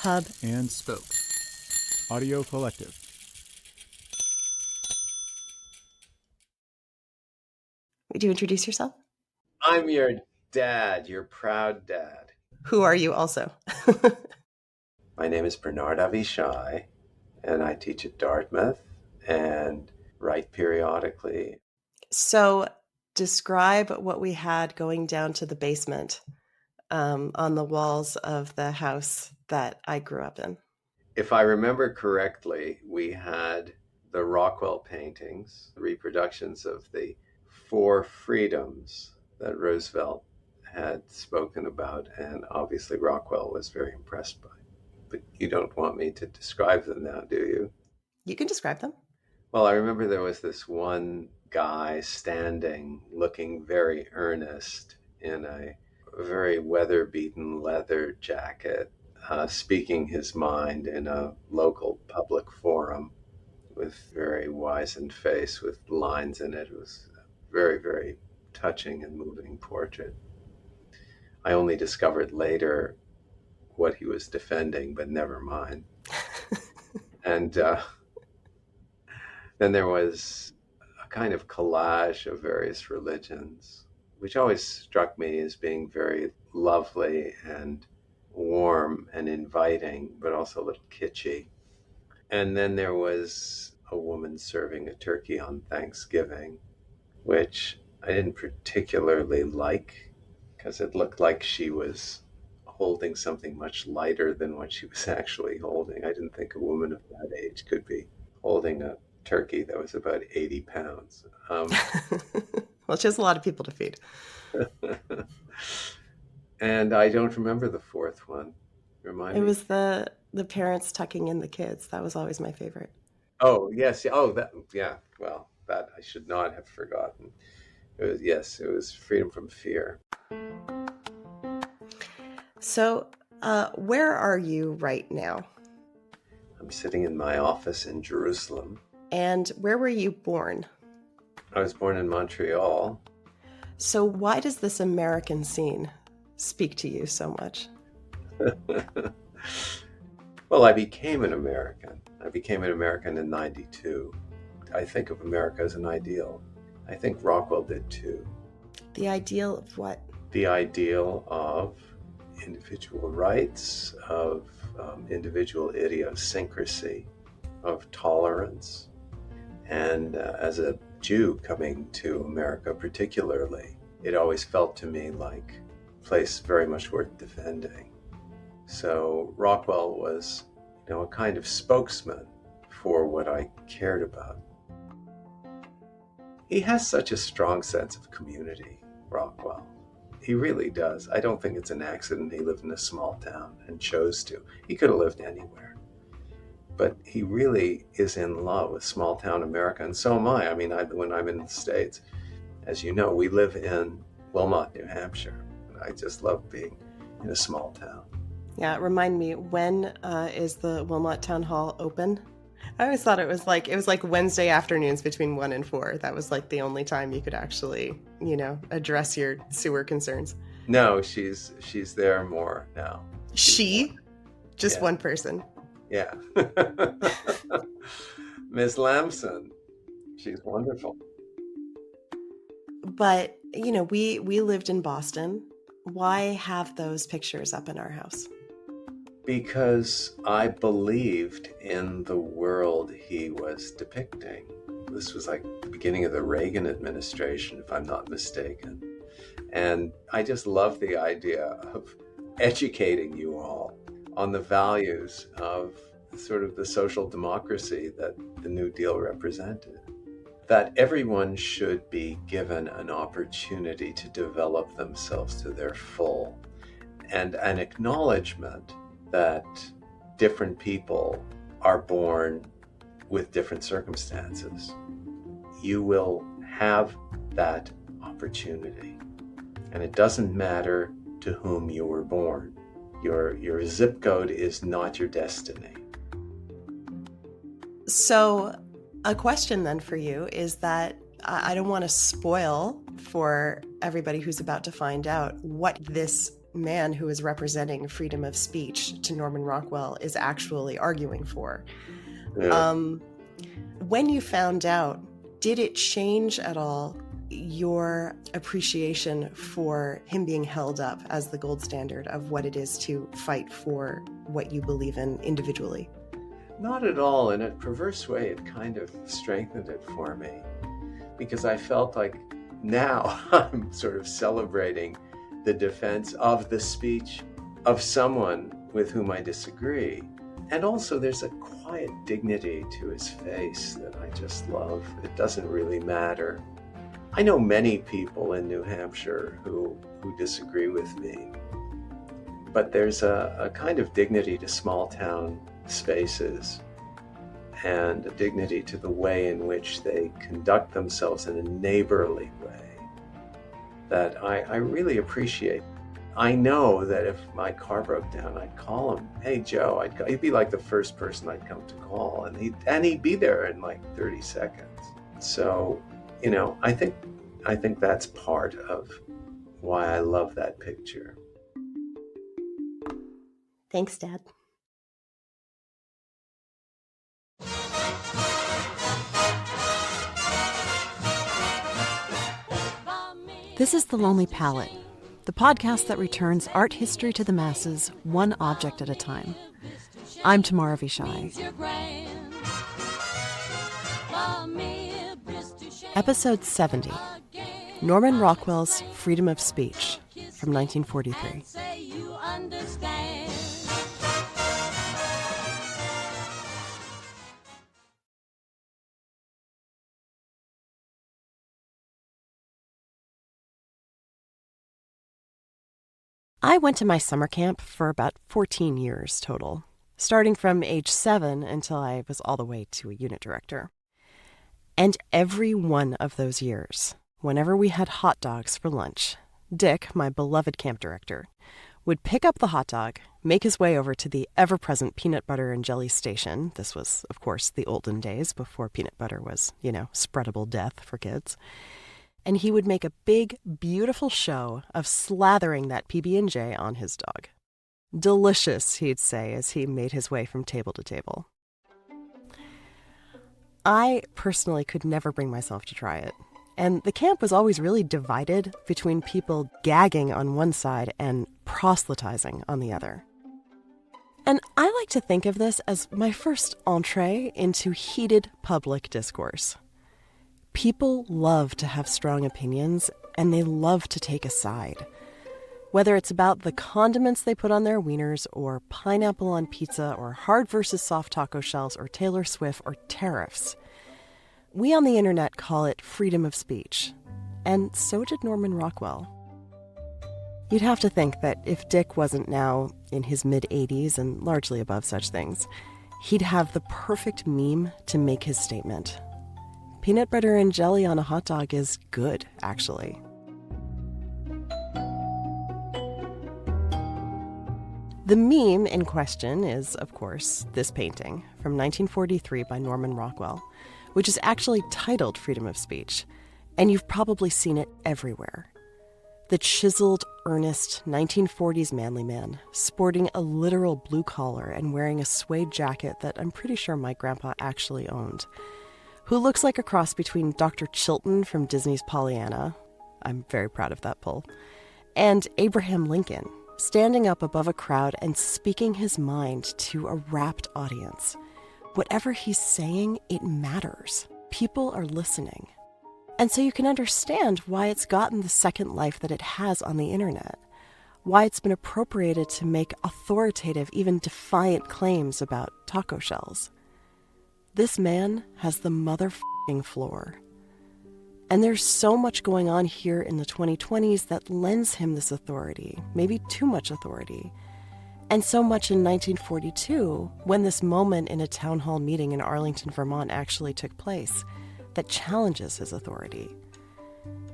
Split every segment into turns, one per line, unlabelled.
Hub and Spoke. Audio Collective.
Would you introduce yourself?
I'm your dad, your proud dad.
Who are you also?
My name is Bernard Avishai, and I teach at Dartmouth and write periodically.
So describe what we had going down to the basement on the walls of the house that I grew up in.
If I remember correctly, we had the Rockwell paintings, reproductions of the 4 freedoms that Roosevelt had spoken about, and obviously Rockwell was very impressed by. But you don't want me to describe them now, do you?
You can describe them.
Well, I remember there was this one guy standing, looking very earnest in a very weather-beaten leather jacket, speaking his mind in a local public forum with very wizened face with lines in it. It was a very, very touching and moving portrait. I only discovered later what he was defending, but never mind. And then there was a kind of collage of various religions, which always struck me as being very lovely and warm and inviting, but also a little kitschy. And then there was a woman serving a turkey on Thanksgiving, which I didn't particularly like because it looked like she was holding something much lighter than what she was actually holding. I didn't think a woman of that age could be holding a turkey that was about 80 pounds.
Well, she has a lot of people to feed.
And I don't remember the fourth one. Remind me.
It was the parents tucking in the kids. That was always my favorite.
Oh, yes. Oh, that, yeah. Well, that I should not have forgotten. It was Freedom from Fear.
So, where are you right now?
I'm sitting in my office in Jerusalem.
And where were you born?
I was born in Montreal.
So why does this American scene speak to you so much?
Well, I became an American. I became an American in '92. I think of America as an ideal. I think Rockwell did too.
The ideal of what?
The ideal of individual rights, of individual idiosyncrasy, of tolerance. And as a Jew coming to America particularly, it always felt to me like a place very much worth defending. So Rockwell was, a kind of spokesman for what I cared about. He has such a strong sense of community, Rockwell. He really does. I don't think it's an accident he lived in a small town and chose to. He could have lived anywhere. But he really is in love with small town America, and so am I. I mean, when I'm in the States, as you know, we live in Wilmot, New Hampshire. And I just love being in a small town.
Yeah, remind me, when is the Wilmot Town Hall open? I always thought it was like Wednesday afternoons between 1 and 4. That was like the only time you could actually, address your sewer concerns.
No, she's there more now.
Just one person.
Yeah. Miss Lamson. She's wonderful.
But, we lived in Boston. Why have those pictures up in our house?
Because I believed in the world he was depicting. This was like the beginning of the Reagan administration, if I'm not mistaken. And I just love the idea of educating you all on the values of sort of the social democracy that the New Deal represented. That everyone should be given an opportunity to develop themselves to their full, and an acknowledgement that different people are born with different circumstances. You will have that opportunity, and it doesn't matter to whom you were born. Your zip code is not your destiny.
So a question then for you is that I don't want to spoil for everybody who's about to find out what this man who is representing freedom of speech to Norman Rockwell is actually arguing for.
Yeah.
When you found out, did it change at all your appreciation for him being held up as the gold standard of what it is to fight for what you believe in individually?
Not at all. In a perverse way, it kind of strengthened it for me, because I felt like now I'm sort of celebrating the defense of the speech of someone with whom I disagree. And also there's a quiet dignity to his face that I just love. It doesn't really matter. I know many people in New Hampshire who disagree with me, but there's a kind of dignity to small town spaces and a dignity to the way in which they conduct themselves in a neighborly way that I really appreciate. I know that if my car broke down, I'd call him, "Hey Joe," he'd be like the first person I'd come to call, and he'd be there in like 30 seconds. So, I think that's part of why I love that picture.
Thanks, Dad.
This is The Lonely Palette, the podcast that returns art history to the masses, one object at a time. I'm Tamara Vishai. Episode 70, Norman Rockwell's Freedom of Speech, from 1943. I went to my summer camp for about 14 years total, starting from age 7 until I was all the way to a unit director. And every one of those years, whenever we had hot dogs for lunch, Dick, my beloved camp director, would pick up the hot dog, make his way over to the ever-present peanut butter and jelly station. This was, of course, the olden days before peanut butter was, spreadable death for kids. And he would make a big, beautiful show of slathering that PB&J on his dog. Delicious, he'd say as he made his way from table to table. I personally could never bring myself to try it. And the camp was always really divided between people gagging on one side and proselytizing on the other. And I like to think of this as my first entree into heated public discourse. People love to have strong opinions, and they love to take a side. Whether it's about the condiments they put on their wieners, or pineapple on pizza, or hard versus soft taco shells, or Taylor Swift, or tariffs. We on the internet call it freedom of speech, and so did Norman Rockwell. You'd have to think that if Dick wasn't now in his mid-80s and largely above such things, he'd have the perfect meme to make his statement. Peanut butter and jelly on a hot dog is good, actually. The meme in question is, of course, this painting from 1943 by Norman Rockwell, which is actually titled Freedom of Speech, and you've probably seen it everywhere. The chiseled, earnest 1940s manly man, sporting a literal blue collar and wearing a suede jacket that I'm pretty sure my grandpa actually owned, who looks like a cross between Dr. Chilton from Disney's Pollyanna, I'm very proud of that pull, and Abraham Lincoln, standing up above a crowd and speaking his mind to a rapt audience. Whatever he's saying, it matters. People are listening. And so you can understand why it's gotten the second life that it has on the internet, why it's been appropriated to make authoritative, even defiant claims about taco shells. This man has the motherfucking floor. And there's so much going on here in the 2020s that lends him this authority, maybe too much authority. And so much in 1942, when this moment in a town hall meeting in Arlington, Vermont actually took place, that challenges his authority.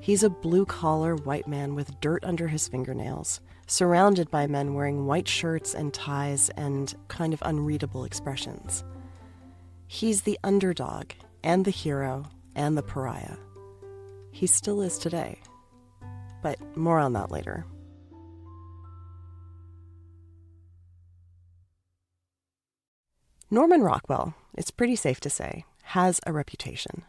He's a blue-collar white man with dirt under his fingernails, surrounded by men wearing white shirts and ties and kind of unreadable expressions. He's the underdog and the hero and the pariah. He still is today. But more on that later. Norman Rockwell, it's pretty safe to say, has a reputation.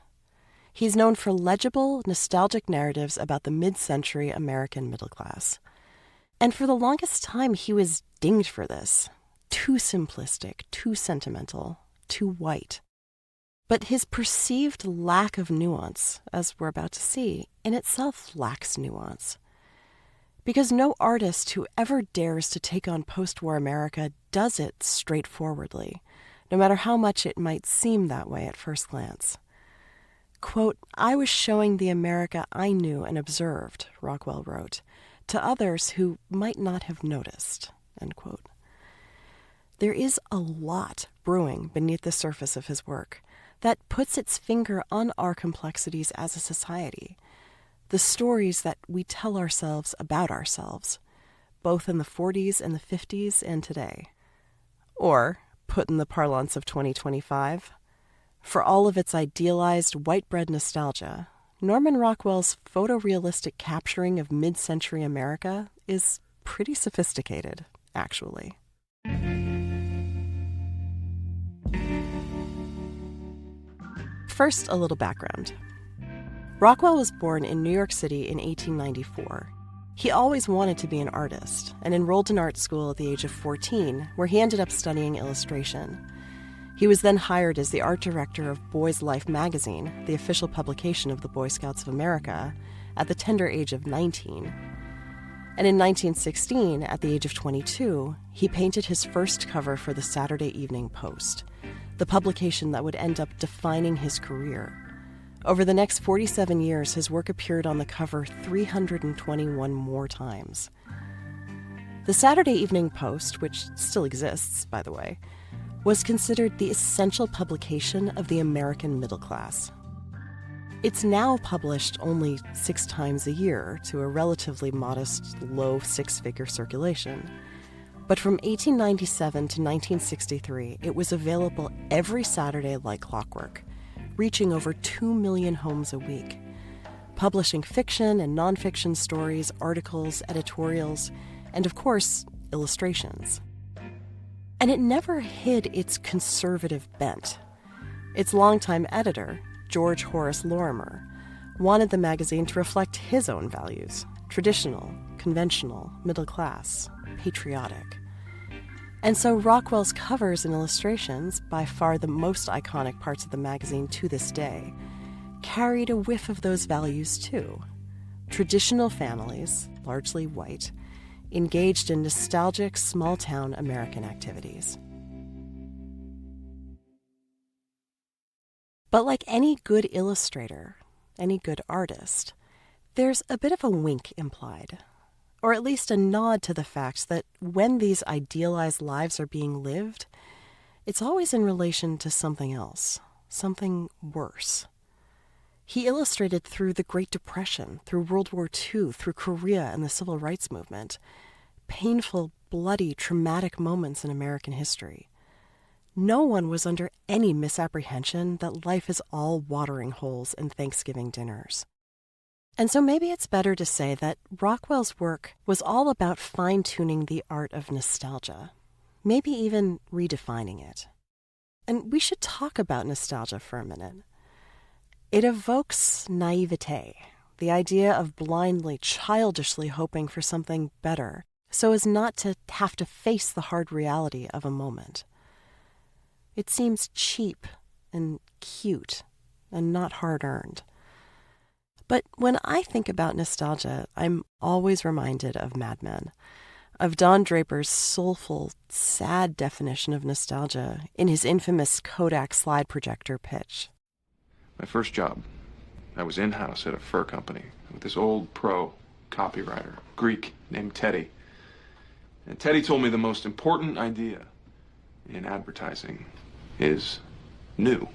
He's known for legible, nostalgic narratives about the mid-century American middle class. And for the longest time, he was dinged for this. Too simplistic, too sentimental, too white. But his perceived lack of nuance, as we're about to see, in itself lacks nuance. Because no artist who ever dares to take on post-war America does it straightforwardly, no matter how much it might seem that way at first glance. Quote, "I was showing the America I knew and observed," Rockwell wrote, "to others who might not have noticed," end quote. There is a lot brewing beneath the surface of his work that puts its finger on our complexities as a society, the stories that we tell ourselves about ourselves, both in the 40s and the 50s and today. Or, put in the parlance of 2025, for all of its idealized white bread nostalgia, Norman Rockwell's photorealistic capturing of mid-century America is pretty sophisticated, actually. First, a little background. Rockwell was born in New York City in 1894. He always wanted to be an artist and enrolled in art school at the age of 14, where he ended up studying illustration. He was then hired as the art director of Boys Life magazine, the official publication of the Boy Scouts of America, at the tender age of 19. And in 1916, at the age of 22, he painted his first cover for the Saturday Evening Post, the publication that would end up defining his career. Over the next 47 years, his work appeared on the cover 321 more times. The Saturday Evening Post, which still exists, by the way, was considered the essential publication of the American middle class. It's now published only 6 times a year to a relatively modest, low 6-figure circulation. But from 1897 to 1963, it was available every Saturday like clockwork, reaching over 2 million homes a week, publishing fiction and nonfiction stories, articles, editorials, and of course, illustrations. And it never hid its conservative bent. Its longtime editor, George Horace Lorimer, wanted the magazine to reflect his own values: traditional, conventional, middle class, patriotic. And so Rockwell's covers and illustrations, by far the most iconic parts of the magazine to this day, carried a whiff of those values too. Traditional families, largely white, engaged in nostalgic small-town American activities. But like any good illustrator, any good artist, there's a bit of a wink implied, or at least a nod to the fact that when these idealized lives are being lived, it's always in relation to something else, something worse. He illustrated through the Great Depression, through World War II, through Korea and the Civil Rights Movement, painful, bloody, traumatic moments in American history. No one was under any misapprehension that life is all watering holes and Thanksgiving dinners. And so maybe it's better to say that Rockwell's work was all about fine-tuning the art of nostalgia, maybe even redefining it. And we should talk about nostalgia for a minute. It evokes naivete, the idea of blindly, childishly hoping for something better, so as not to have to face the hard reality of a moment. It seems cheap and cute and not hard-earned. But when I think about nostalgia, I'm always reminded of Mad Men, of Don Draper's soulful, sad definition of nostalgia in his infamous Kodak slide projector pitch.
My first job, I was in-house at a fur company with this old pro copywriter, Greek, named Teddy. And Teddy told me the most important idea in advertising is new.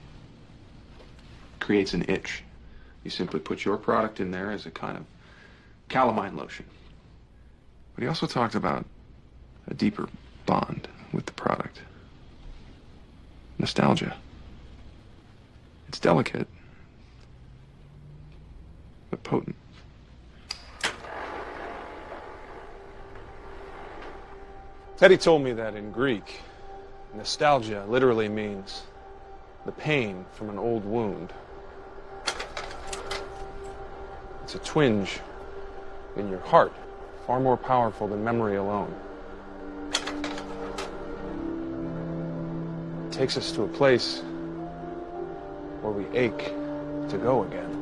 Creates an itch. You simply put your product in there as a kind of calamine lotion. But he also talked about a deeper bond with the product. Nostalgia. It's delicate, but potent. Teddy told me that in Greek, Nostalgia literally means the pain from an old wound. It's a twinge in your heart, far more powerful than memory alone. It takes us to a place where we ache to go again.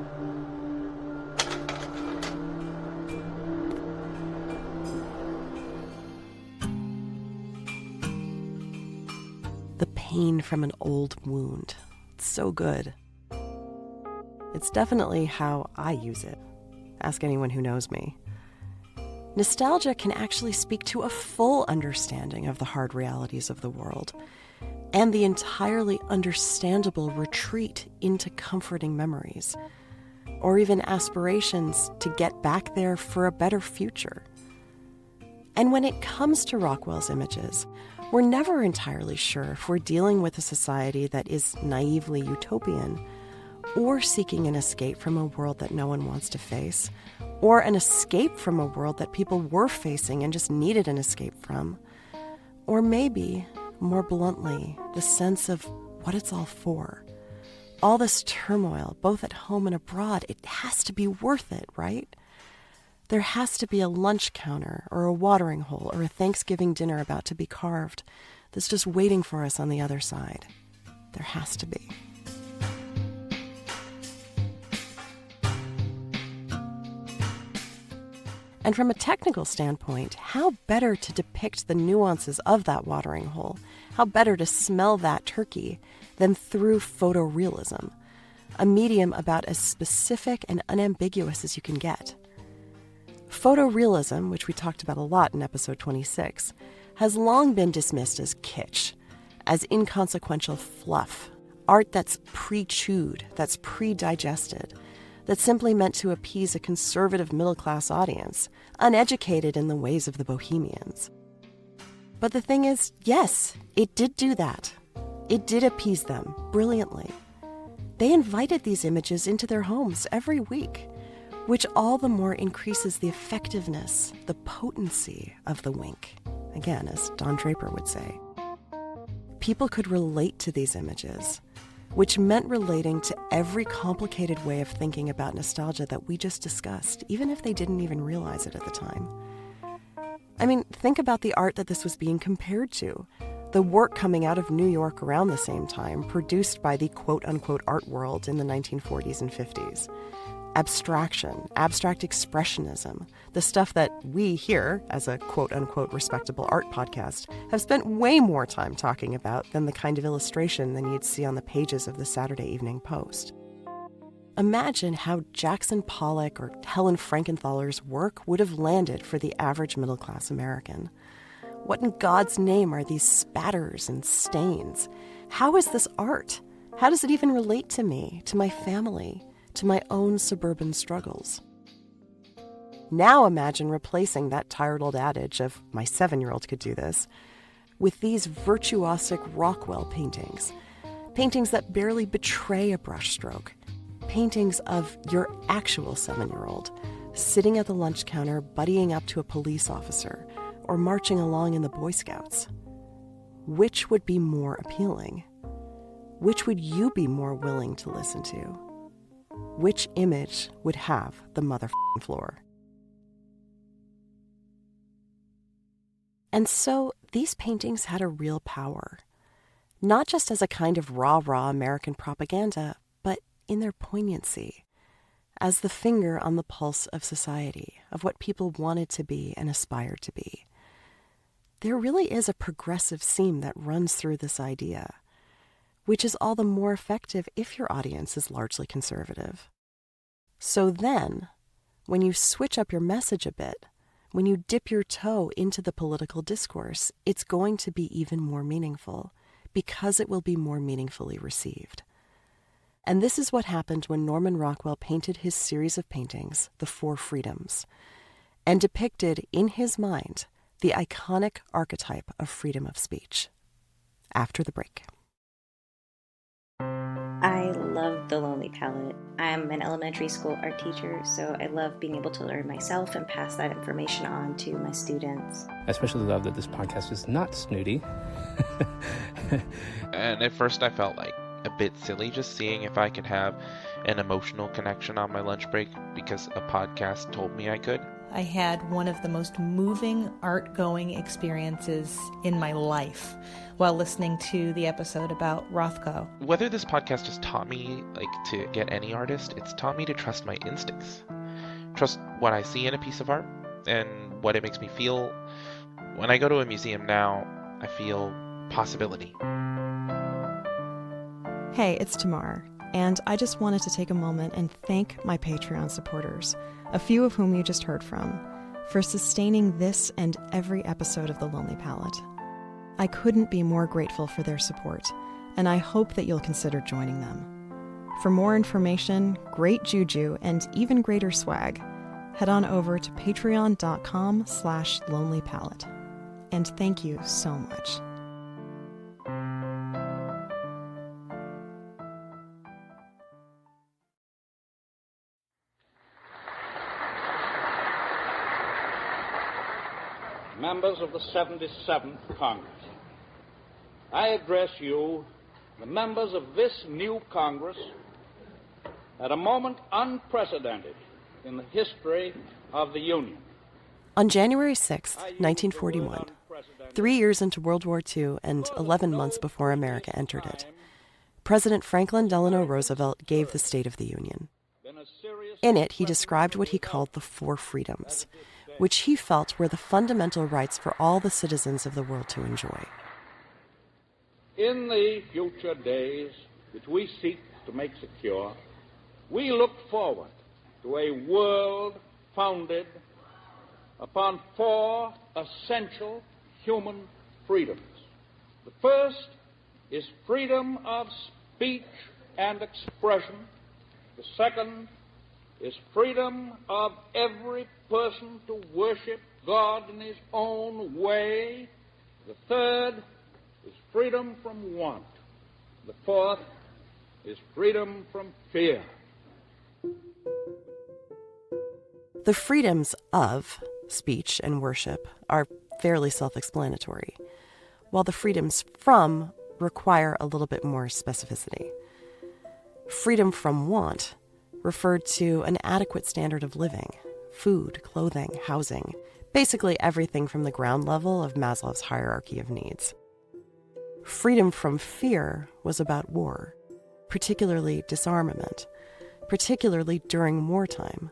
The pain from an old wound. It's so good. It's definitely how I use it. Ask anyone who knows me. Nostalgia can actually speak to a full understanding of the hard realities of the world and the entirely understandable retreat into comforting memories, or even aspirations to get back there for a better future. And when it comes to Rockwell's images, we're never entirely sure if we're dealing with a society that is naively utopian, or seeking an escape from a world that no one wants to face, or an escape from a world that people were facing and just needed an escape from. Or maybe, more bluntly, the sense of what it's all for. All this turmoil, both at home and abroad, it has to be worth it, right? There has to be a lunch counter or a watering hole or a Thanksgiving dinner about to be carved that's just waiting for us on the other side. There has to be. And from a technical standpoint, how better to depict the nuances of that watering hole, how better to smell that turkey than through photorealism, a medium about as specific and unambiguous as you can get. Photorealism, which we talked about a lot in episode 26, has long been dismissed as kitsch, as inconsequential fluff, art that's pre-chewed, that's pre-digested, that's simply meant to appease a conservative middle-class audience, uneducated in the ways of the bohemians. But the thing is, yes, it did do that. It did appease them brilliantly. They invited these images into their homes every week, which all the more increases the effectiveness, the potency of the wink. Again, as Don Draper would say. People could relate to these images, which meant relating to every complicated way of thinking about nostalgia that we just discussed, even if they didn't even realize it at the time. I mean, think about the art that this was being compared to. The work coming out of New York around the same time, produced by the quote-unquote art world in the 1940s and 50s. Abstraction, abstract expressionism, the stuff that we here, as a quote-unquote respectable art podcast, have spent way more time talking about than the kind of illustration than you'd see on the pages of the Saturday Evening Post. Imagine how Jackson Pollock or Helen Frankenthaler's work would have landed for the average middle-class American. What in God's name are these spatters and stains? How is this art? How does it even relate to me, to my family, to my own suburban struggles? Now imagine replacing that tired old adage of my 7-year-old could do this with these virtuosic Rockwell paintings. Paintings that barely betray a brushstroke. Paintings of your actual 7-year-old sitting at the lunch counter buddying up to a police officer or marching along in the Boy Scouts. Which would be more appealing? Which would you be more willing to listen to? Which image would have the motherfucking floor? And so these paintings had a real power, not just as a kind of rah-rah American propaganda, but in their poignancy, as the finger on the pulse of society, of what people wanted to be and aspired to be. There really is a progressive seam that runs through this idea, which is all the more effective if your audience is largely conservative. So then, when you switch up your message a bit, when you dip your toe into the political discourse, it's going to be even more meaningful, because it will be more meaningfully received. And this is what happened when Norman Rockwell painted his series of paintings, The Four Freedoms, and depicted in his mind the iconic archetype of freedom of speech. After the break.
I love the Lonely Palette. I'm an elementary school art teacher, so I love being able to learn myself and pass that information on to my students.
I especially love that this podcast is not snooty. And at first I felt like a bit silly just seeing if I could have an emotional connection on my lunch break because a podcast told me I could.
I had one of the most moving art-going experiences in my life while listening to the episode about Rothko.
Whether this podcast has taught me to get any artist, it's taught me to trust my instincts. Trust what I see in a piece of art and what it makes me feel. When I go to a museum now, I feel possibility.
Hey, it's Tamar, and I just wanted to take a moment and thank my Patreon supporters, a few of whom you just heard from, for sustaining this and every episode of The Lonely Palette. I couldn't be more grateful for their support, and I hope that you'll consider joining them. For more information, great juju, and even greater swag, head on over to patreon.com/lonelypalette. And thank you so much.
Members of the 77th Congress, I address you, the members of this new Congress, at a moment unprecedented in the history of the Union.
On January 6, 1941, 3 years into World War II and 11 months before America entered it, President Franklin Delano Roosevelt gave the State of the Union. In it, he described what he called the Four Freedoms, which he felt were the fundamental rights for all the citizens of the world to enjoy.
In the future days, which we seek to make secure, we look forward to a world founded upon four essential human freedoms. The first is freedom of speech and expression. The second is freedom of every person to worship God in his own way. The third is freedom from want. The fourth is freedom from fear.
The freedoms of speech and worship are fairly self-explanatory, while the freedoms from require a little bit more specificity. Freedom from want referred to an adequate standard of living, food, clothing, housing, basically everything from the ground level of Maslow's hierarchy of needs. Freedom from fear was about war, particularly disarmament, particularly during wartime,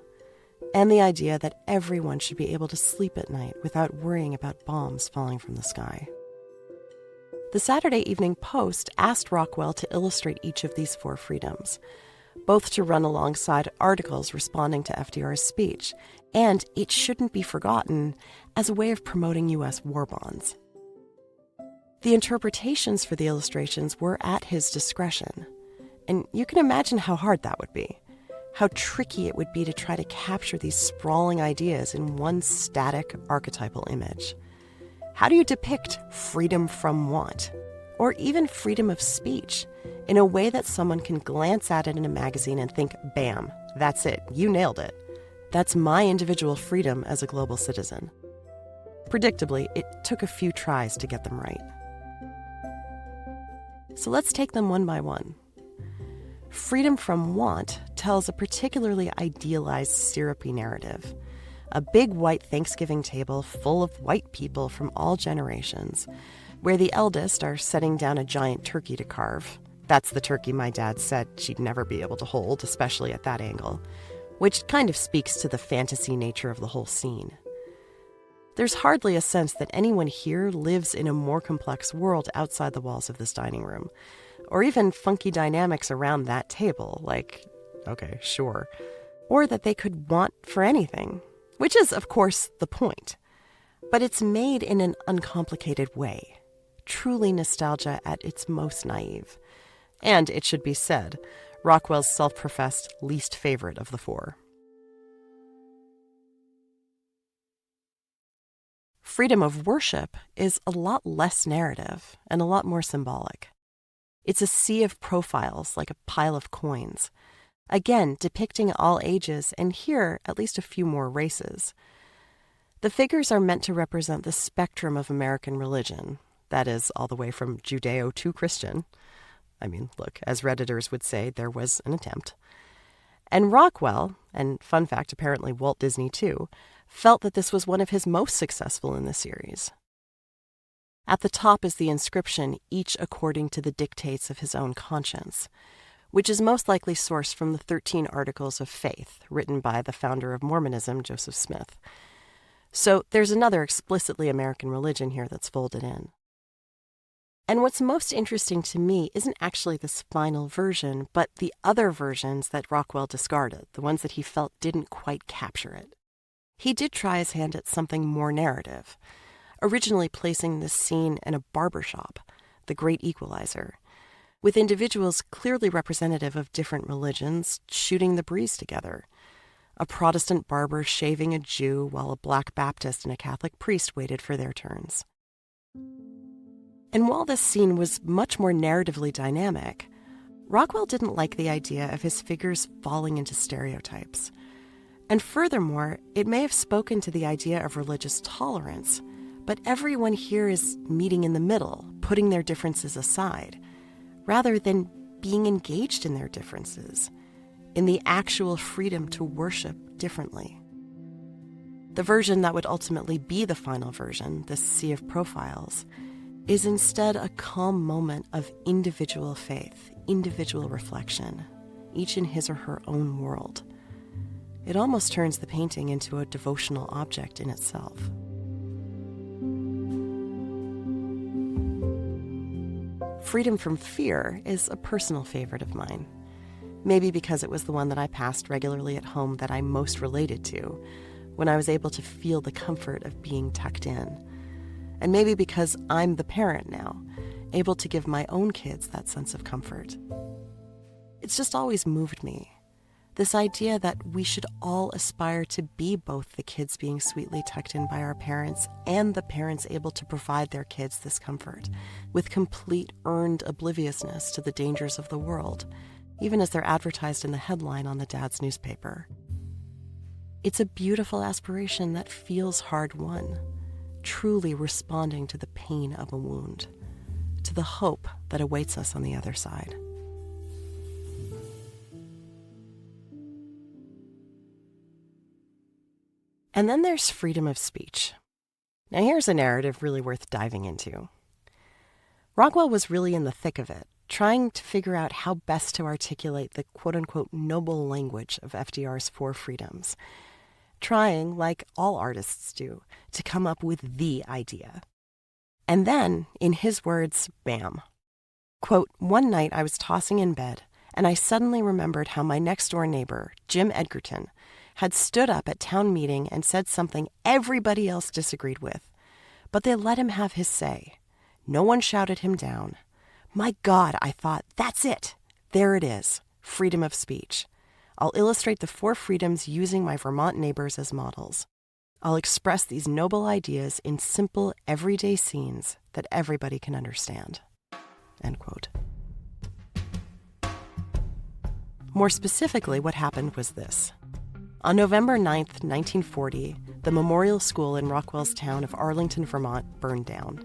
and the idea that everyone should be able to sleep at night without worrying about bombs falling from the sky. The Saturday Evening Post asked Rockwell to illustrate each of these four freedoms, both to run alongside articles responding to FDR's speech, and it shouldn't be forgotten, as a way of promoting U.S. war bonds. The interpretations for the illustrations were at his discretion, and you can imagine how hard that would be, how tricky it would be to try to capture these sprawling ideas in one static archetypal image. How do you depict freedom from want, or even freedom of speech, in a way that someone can glance at it in a magazine and think, bam, that's it, you nailed it. That's my individual freedom as a global citizen. Predictably, it took a few tries to get them right. So let's take them one by one. Freedom from want tells a particularly idealized syrupy narrative. A big white Thanksgiving table full of white people from all generations, where the eldest are setting down a giant turkey to carve. That's the turkey my dad said she'd never be able to hold, especially at that angle, which kind of speaks to the fantasy nature of the whole scene. There's hardly a sense that anyone here lives in a more complex world outside the walls of this dining room, or even funky dynamics around that table, like, okay, sure, or that they could want for anything, which is, of course, the point. But it's made in an uncomplicated way, truly nostalgia at its most naive. And, it should be said, Rockwell's self-professed least favorite of the four. Freedom of worship is a lot less narrative and a lot more symbolic. It's a sea of profiles like a pile of coins, again depicting all ages and here at least a few more races. The figures are meant to represent the spectrum of American religion, That is, all the way from Judeo to Christian. I mean, look, as Redditors would say, there was an attempt. And Rockwell, and fun fact, apparently Walt Disney too, felt that this was one of his most successful in the series. At the top is the inscription, each according to the dictates of his own conscience, which is most likely sourced from the 13 Articles of Faith, written by the founder of Mormonism, Joseph Smith. So there's another explicitly American religion here that's folded in. And what's most interesting to me isn't actually this final version, but the other versions that Rockwell discarded, the ones that he felt didn't quite capture it. He did try his hand at something more narrative, originally placing this scene in a barbershop, the great equalizer, with individuals clearly representative of different religions shooting the breeze together. A Protestant barber shaving a Jew while a Black Baptist and a Catholic priest waited for their turns. And while this scene was much more narratively dynamic, Rockwell didn't like the idea of his figures falling into stereotypes. And furthermore, it may have spoken to the idea of religious tolerance, but everyone here is meeting in the middle, putting their differences aside, rather than being engaged in their differences, in the actual freedom to worship differently. The version that would ultimately be the final version, this sea of profiles, is instead a calm moment of individual faith, individual reflection, each in his or her own world. It almost turns the painting into a devotional object in itself. Freedom from Fear is a personal favorite of mine. Maybe because it was the one that I passed regularly at home that I most related to, when I was able to feel the comfort of being tucked in. And maybe because I'm the parent now, able to give my own kids that sense of comfort. It's just always moved me. This idea that we should all aspire to be both the kids being sweetly tucked in by our parents and the parents able to provide their kids this comfort, with complete earned obliviousness to the dangers of the world, even as they're advertised in the headline on the dad's newspaper. It's a beautiful aspiration that feels hard-won, truly responding to the pain of a wound, to the hope that awaits us on the other side. And then there's freedom of speech. Now here's a narrative really worth diving into. Rockwell was really in the thick of it, trying to figure out how best to articulate the quote-unquote noble language of FDR's 4 freedoms, trying, like all artists do, to come up with the idea. And then, in his words, bam. Quote, "One night I was tossing in bed, and I suddenly remembered how my next-door neighbor, Jim Edgerton, had stood up at town meeting and said something everybody else disagreed with, but they let him have his say. No one shouted him down. My God, I thought, that's it. There it is, freedom of speech. I'll illustrate the 4 freedoms using my Vermont neighbors as models. I'll express these noble ideas in simple, everyday scenes that everybody can understand." End quote. More specifically, what happened was this. On November 9th, 1940, the Memorial School in Rockwell's town of Arlington, Vermont, burned down.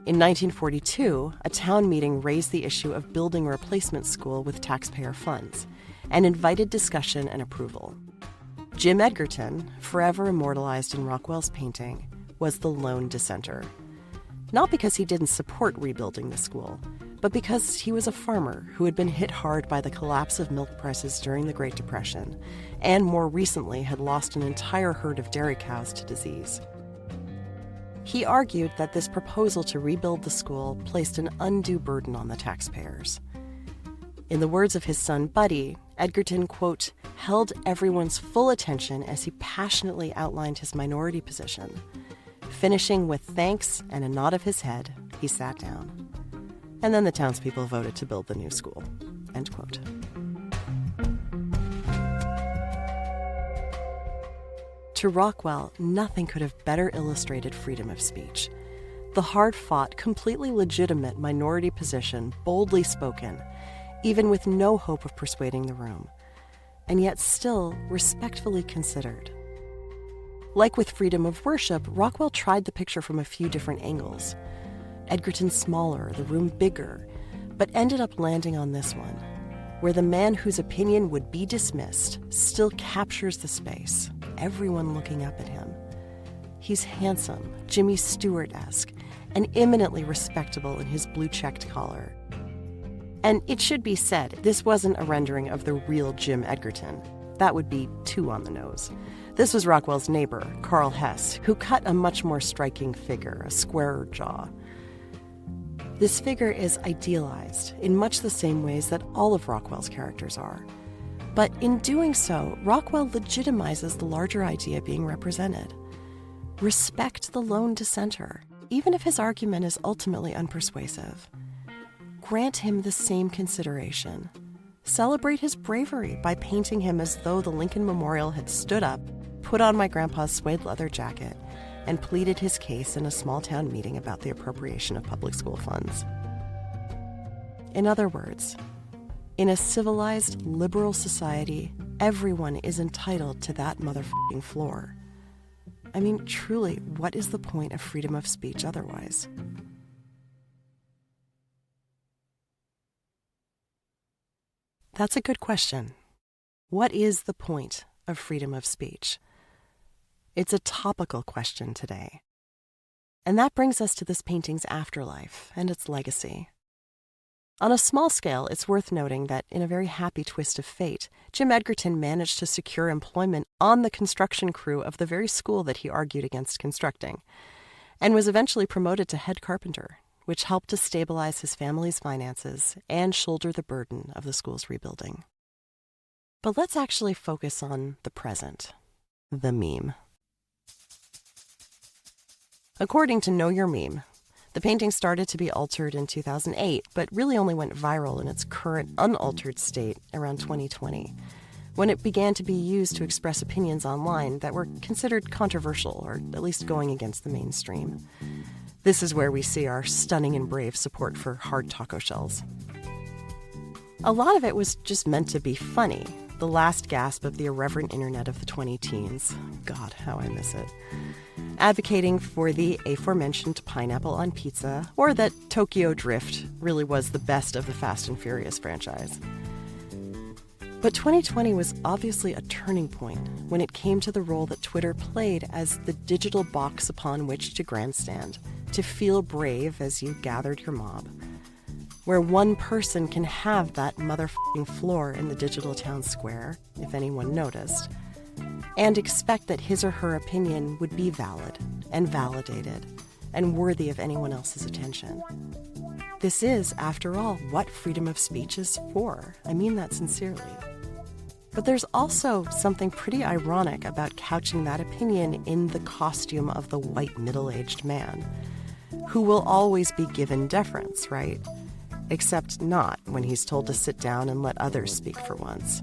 In 1942, a town meeting raised the issue of building a replacement school with taxpayer funds and invited discussion and approval. Jim Edgerton, forever immortalized in Rockwell's painting, was the lone dissenter. Not because he didn't support rebuilding the school, but because he was a farmer who had been hit hard by the collapse of milk prices during the Great Depression, and more recently had lost an entire herd of dairy cows to disease. He argued that this proposal to rebuild the school placed an undue burden on the taxpayers. In the words of his son Buddy, Edgerton, quote, held everyone's full attention as he passionately outlined his minority position. Finishing with thanks and a nod of his head, he sat down. And then the townspeople voted to build the new school, end quote. To Rockwell, nothing could have better illustrated freedom of speech. The hard-fought, completely legitimate minority position, boldly spoken, even with no hope of persuading the room, and yet still respectfully considered. Like with freedom of worship, Rockwell tried the picture from a few different angles. Edgerton smaller, the room bigger, but ended up landing on this one, where the man whose opinion would be dismissed still captures the space, everyone looking up at him. He's handsome, Jimmy Stewart-esque, and eminently respectable in his blue-checked collar. And it should be said, this wasn't a rendering of the real Jim Edgerton. That would be too on the nose. This was Rockwell's neighbor, Carl Hess, who cut a much more striking figure, a squarer jaw. This figure is idealized in much the same ways that all of Rockwell's characters are. But in doing so, Rockwell legitimizes the larger idea being represented. Respect the lone dissenter, even if his argument is ultimately unpersuasive. Grant him the same consideration. Celebrate his bravery by painting him as though the Lincoln Memorial had stood up, put on my grandpa's suede leather jacket, and pleaded his case in a small-town meeting about the appropriation of public school funds. In other words, in a civilized, liberal society, everyone is entitled to that motherfucking floor. I mean, truly, what is the point of freedom of speech otherwise? That's a good question. What is the point of freedom of speech? It's a topical question today. And that brings us to this painting's afterlife and its legacy. On a small scale, it's worth noting that in a very happy twist of fate, Jim Edgerton managed to secure employment on the construction crew of the very school that he argued against constructing, and was eventually promoted to head carpenter, which helped to stabilize his family's finances and shoulder the burden of the school's rebuilding. But let's actually focus on the present, the meme. According to Know Your Meme, the painting started to be altered in 2008, but really only went viral in its current unaltered state around 2020, when it began to be used to express opinions online that were considered controversial, or at least going against the mainstream. This is where we see our stunning and brave support for hard taco shells. A lot of it was just meant to be funny, the last gasp of the irreverent internet of the 20-teens. God, how I miss it. Advocating for the aforementioned pineapple on pizza, or that Tokyo Drift really was the best of the Fast and Furious franchise. But 2020 was obviously a turning point when it came to the role that Twitter played as the digital box upon which to grandstand, to feel brave as you gathered your mob. Where one person can have that motherfucking floor in the digital town square, if anyone noticed, and expect that his or her opinion would be valid and validated and worthy of anyone else's attention. This is, after all, what freedom of speech is for. I mean that sincerely. But there's also something pretty ironic about couching that opinion in the costume of the white middle-aged man, who will always be given deference, right? Except not when he's told to sit down and let others speak for once.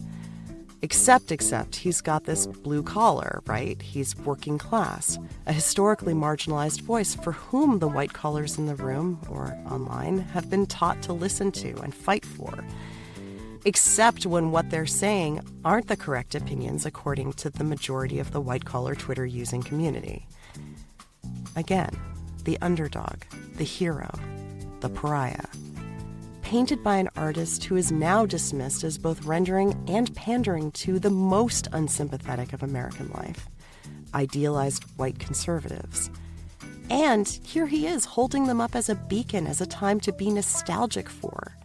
Except he's got this blue collar, right? He's working class, a historically marginalized voice for whom the white collars in the room, or online, have been taught to listen to and fight for. Except when what they're saying aren't the correct opinions according to the majority of the white-collar Twitter-using community. Again, the underdog, the hero, the pariah. Painted by an artist who is now dismissed as both rendering and pandering to the most unsympathetic of American life, idealized white conservatives. And here he is holding them up as a beacon, as a time to be nostalgic for.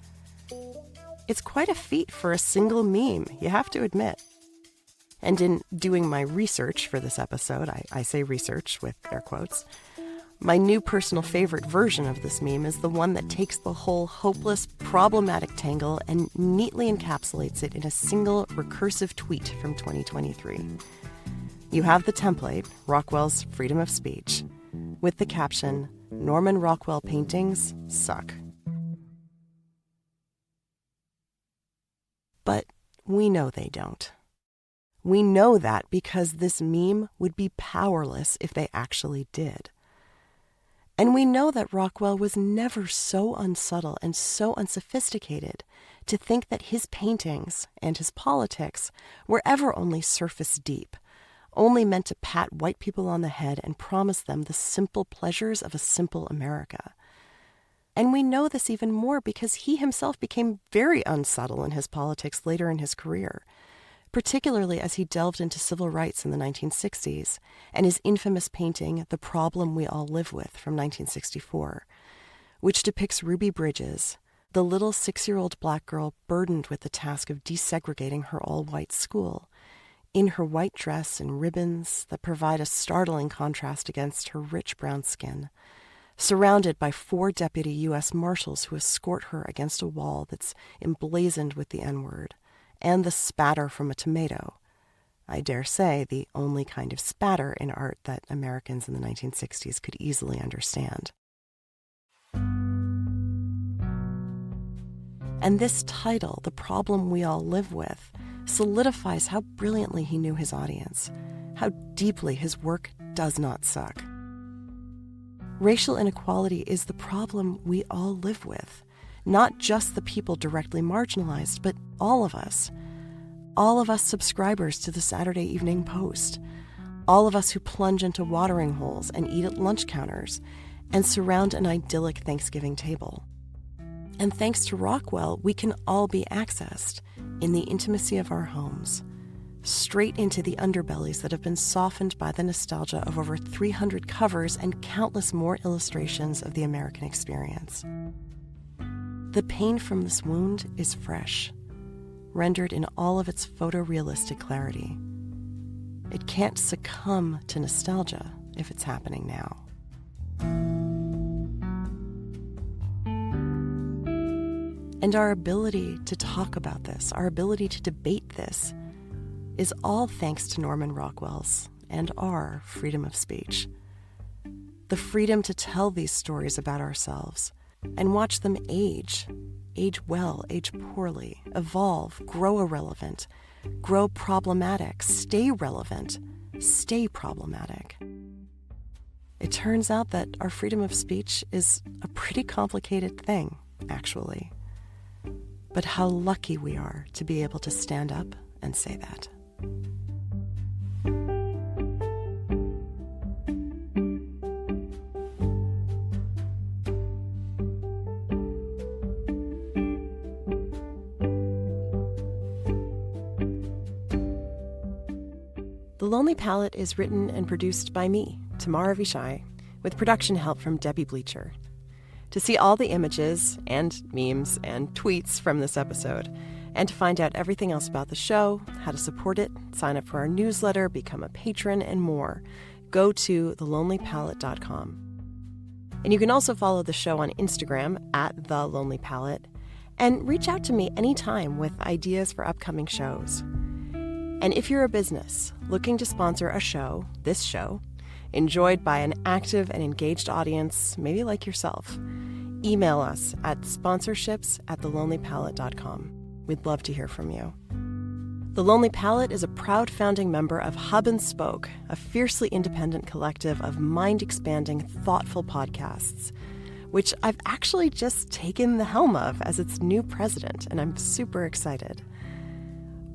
It's quite a feat for a single meme, you have to admit. And in doing my research for this episode, I say research with air quotes, my new personal favorite version of this meme is the one that takes the whole hopeless, problematic tangle and neatly encapsulates it in a single recursive tweet from 2023. You have the template, Rockwell's freedom of speech, with the caption, "Norman Rockwell paintings suck." But we know they don't. We know that because this meme would be powerless if they actually did. And we know that Rockwell was never so unsubtle and so unsophisticated to think that his paintings and his politics were ever only surface deep, only meant to pat white people on the head and promise them the simple pleasures of a simple America. And we know this even more because he himself became very unsubtle in his politics later in his career, particularly as he delved into civil rights in the 1960s and his infamous painting, The Problem We All Live With, from 1964, which depicts Ruby Bridges, the little 6-year-old black girl burdened with the task of desegregating her all-white school, in her white dress and ribbons that provide a startling contrast against her rich brown skin, surrounded by 4 deputy U.S. Marshals who escort her against a wall that's emblazoned with the N-word, and the spatter from a tomato. I dare say the only kind of spatter in art that Americans in the 1960s could easily understand. And this title, The Problem We All Live With, solidifies how brilliantly he knew his audience, how deeply his work does not suck. Racial inequality is the problem we all live with, not just the people directly marginalized, but all of us. All of us subscribers to the Saturday Evening Post. All of us who plunge into watering holes and eat at lunch counters and surround an idyllic Thanksgiving table. And thanks to Rockwell, we can all be accessed in the intimacy of our homes, straight into the underbellies that have been softened by the nostalgia of over 300 covers and countless more illustrations of the American experience. The pain from this wound is fresh, rendered in all of its photorealistic clarity. It can't succumb to nostalgia if it's happening now. And our ability to talk about this, our ability to debate this, is all thanks to Norman Rockwell's and our freedom of speech. The freedom to tell these stories about ourselves and watch them age well, age poorly, evolve, grow irrelevant, grow problematic, stay relevant, stay problematic. It turns out that our freedom of speech is a pretty complicated thing, actually. But how lucky we are to be able to stand up and say that. The Lonely Palette is written and produced by me, Tamara Vishai, with production help from Debbie Bleacher. To see all the images and memes and tweets from this episode, and to find out everything else about the show, how to support it, sign up for our newsletter, become a patron, and more, go to thelonelypalette.com. And you can also follow the show on Instagram @thelonelypalette, and reach out to me anytime with ideas for upcoming shows. And if you're a business looking to sponsor a show, this show, enjoyed by an active and engaged audience, maybe like yourself, email us at sponsorships@thelonelypalette.com. We'd love to hear from you. The Lonely Palette is a proud founding member of Hub and Spoke, a fiercely independent collective of mind-expanding, thoughtful podcasts, which I've actually just taken the helm of as its new president, and I'm super excited.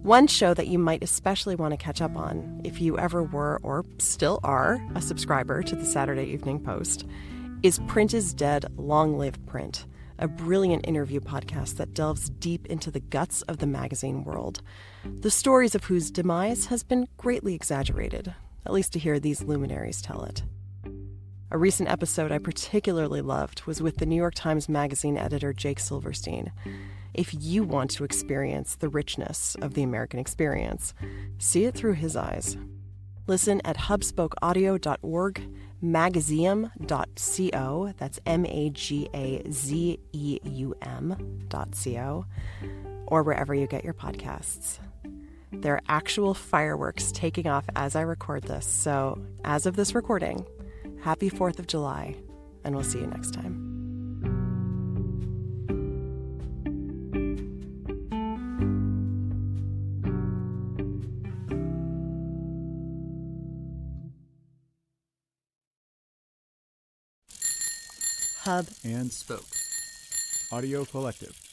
One show that you might especially want to catch up on, if you ever were or still are a subscriber to the Saturday Evening Post, is Print is Dead, Long Live Print, a brilliant interview podcast that delves deep into the guts of the magazine world, the stories of whose demise has been greatly exaggerated, at least to hear these luminaries tell it. A recent episode I particularly loved was with the New York Times Magazine editor Jake Silverstein. If you want to experience the richness of the American experience, see it through his eyes. Listen at hubspokeaudio.org, magazeum.co, that's magazeum.co, or wherever you get your podcasts. There are actual fireworks taking off as I record this, so as of this recording, happy 4th of July, and we'll see you next time.
Hub
and Spoke Audio Collective.